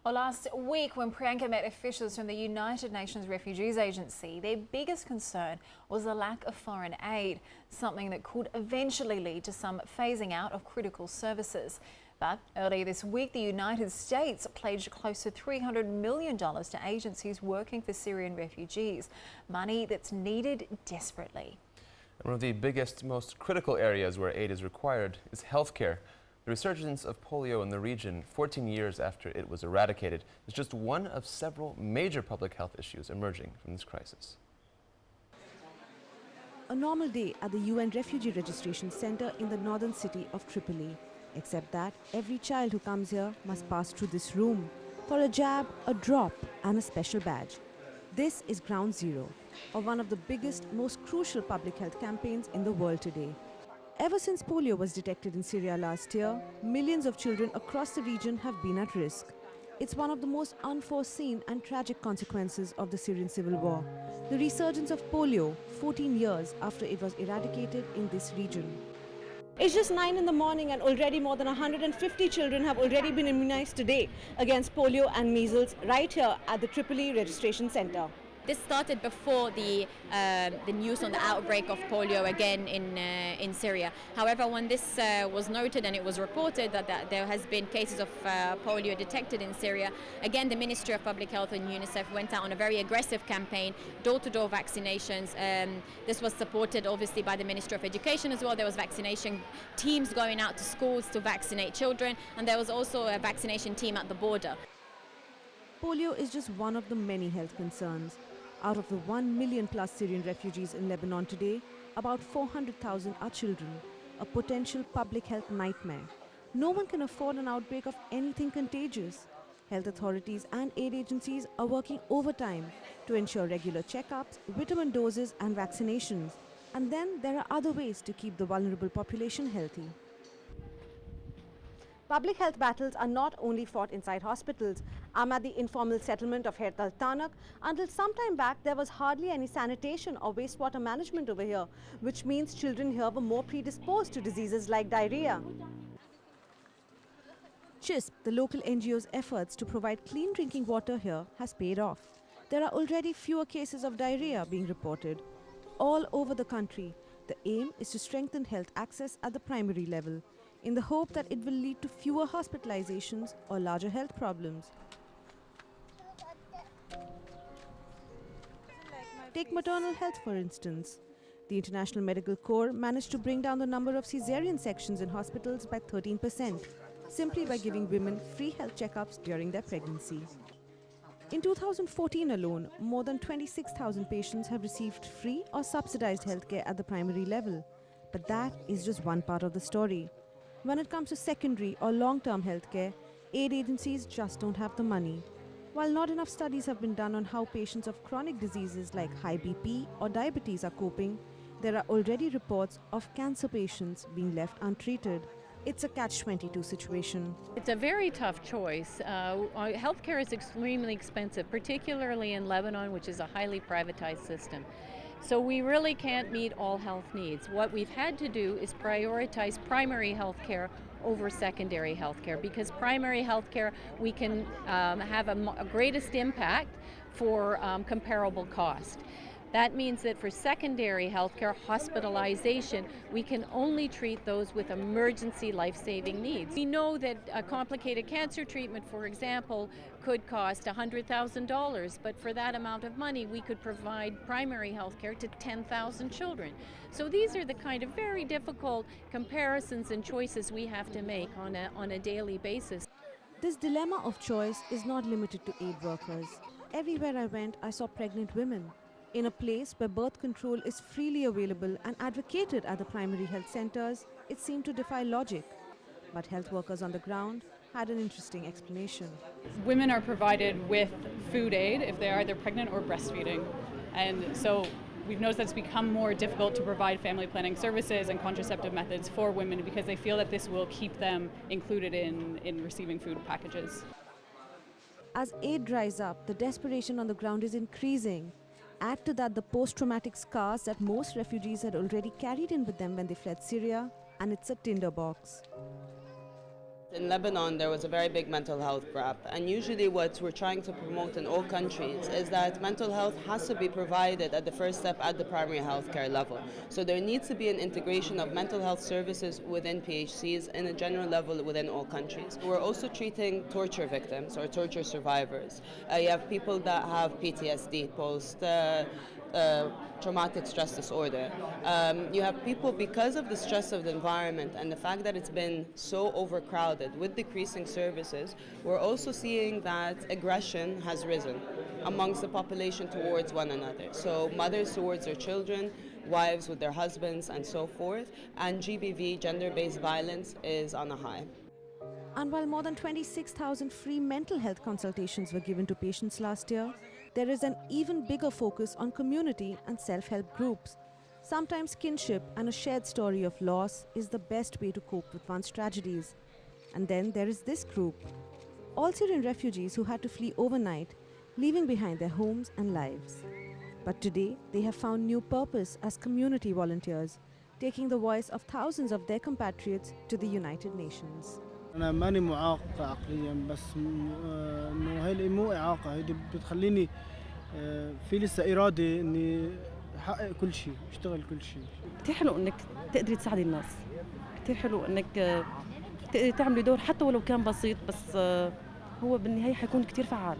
Well, last week when Priyanka met officials from the United Nations Refugees Agency, their biggest concern was the lack of foreign aid, something that could eventually lead to some phasing out of critical services. But earlier this week, the United States pledged close to $300 million to agencies working for Syrian refugees, money that's needed desperately. One of the biggest, most critical areas where aid is required is healthcare. The resurgence of polio in the region 14 years after it was eradicated is just one of several major public health issues emerging from this crisis. A normal day at the UN Refugee Registration Center in the northern city of Tripoli. Except that every child who comes here must pass through this room for a jab, a drop and a special badge. This is Ground Zero of one of the biggest, most crucial public health campaigns in the world today. Ever since polio was detected in Syria last year, millions of children across the region have been at risk. It's one of the most unforeseen and tragic consequences of the Syrian civil war. The resurgence of polio 14 years after it was eradicated in this region. It's just 9 in the morning and already more than 150 children have already been immunized today against polio and measles right here at the Tripoli Registration Center. This started before the news on the outbreak of polio again in Syria. However, when this was noted and it was reported that there has been cases of polio detected in Syria, again the Ministry of Public Health and UNICEF went out on a very aggressive campaign, door-to-door vaccinations. This was supported obviously by the Ministry of Education as well. There was vaccination teams going out to schools to vaccinate children, and there was also a vaccination team at the border. Polio is just one of the many health concerns. Out of the 1 million plus Syrian refugees in Lebanon today, about 400,000 are children, a potential public health nightmare. No one can afford an outbreak of anything contagious. Health authorities and aid agencies are working overtime to ensure regular checkups, vitamin doses and vaccinations. And then there are other ways to keep the vulnerable population healthy. Public health battles are not only fought inside hospitals. I'm at the informal settlement of Hert al-Tanak. Until some time back, there was hardly any sanitation or wastewater management over here, which means children here were more predisposed to diseases like diarrhea. CHISP, the local NGO's efforts to provide clean drinking water here, has paid off. There are already fewer cases of diarrhea being reported. All over the country, the aim is to strengthen health access at the primary level, in the hope that it will lead to fewer hospitalizations or larger health problems. Take maternal health, for instance. The International Medical Corps managed to bring down the number of cesarean sections in hospitals by 13%, simply by giving women free health checkups during their pregnancy. In 2014 alone, more than 26,000 patients have received free or subsidized healthcare at the primary level. But that is just one part of the story. When it comes to secondary or long-term healthcare, aid agencies just don't have the money. While not enough studies have been done on how patients of chronic diseases like high BP or diabetes are coping, there are already reports of cancer patients being left untreated. It's a catch-22 situation. It's a very tough choice. Healthcare is extremely expensive, particularly in Lebanon, which is a highly privatized system. So we really can't meet all health needs. What we've had to do is prioritize primary health care over secondary health care, because primary health care we can have a greatest impact for comparable cost. That means that for secondary healthcare hospitalization, we can only treat those with emergency life-saving needs. We know that a complicated cancer treatment, for example, could cost $100,000, but for that amount of money, we could provide primary healthcare to 10,000 children. So these are the kind of very difficult comparisons and choices we have to make on a daily basis. This dilemma of choice is not limited to aid workers. Everywhere I went, I saw pregnant women. In a place where birth control is freely available and advocated at the primary health centers, it seemed to defy logic. But health workers on the ground had an interesting explanation. Women are provided with food aid if they are either pregnant or breastfeeding. And so we've noticed that it's become more difficult to provide family planning services and contraceptive methods for women because they feel that this will keep them included in receiving food packages. As aid dries up, the desperation on the ground is increasing. Add to that the post-traumatic scars that most refugees had already carried in with them when they fled Syria, and it's a tinderbox. In Lebanon, there was a very big mental health gap, and usually what we're trying to promote in all countries is that mental health has to be provided at the first step at the primary healthcare level. So there needs to be an integration of mental health services within PHCs in a general level within all countries. We're also treating torture victims or torture survivors. You have people that have PTSD, traumatic stress disorder. You have people, because of the stress of the environment and the fact that it's been so overcrowded with decreasing services, we're also seeing that aggression has risen amongst the population towards one another. So mothers towards their children, wives with their husbands, and so forth. And GBV, gender-based violence, is on a high. And while more than 26,000 free mental health consultations were given to patients last year, there is an even bigger focus on community and self-help groups. Sometimes kinship and a shared story of loss is the best way to cope with one's tragedies. And then there is this group, all Syrian refugees who had to flee overnight, leaving behind their homes and lives. But today, they have found new purpose as community volunteers, taking the voice of thousands of their compatriots to the United Nations. أنا ماني معاق عقليا، بس إنه هاي مو إعاقة، هيدي بتخليني في لسه إرادة إني أحقق كل شيء، أشتغل كل شيء. كثير حلو إنك تقدري تساعدي الناس، كثير حلو إنك تقدري تعملي دور حتى ولو كان بسيط، بس هو بالنهاية حيكون كثير فعال.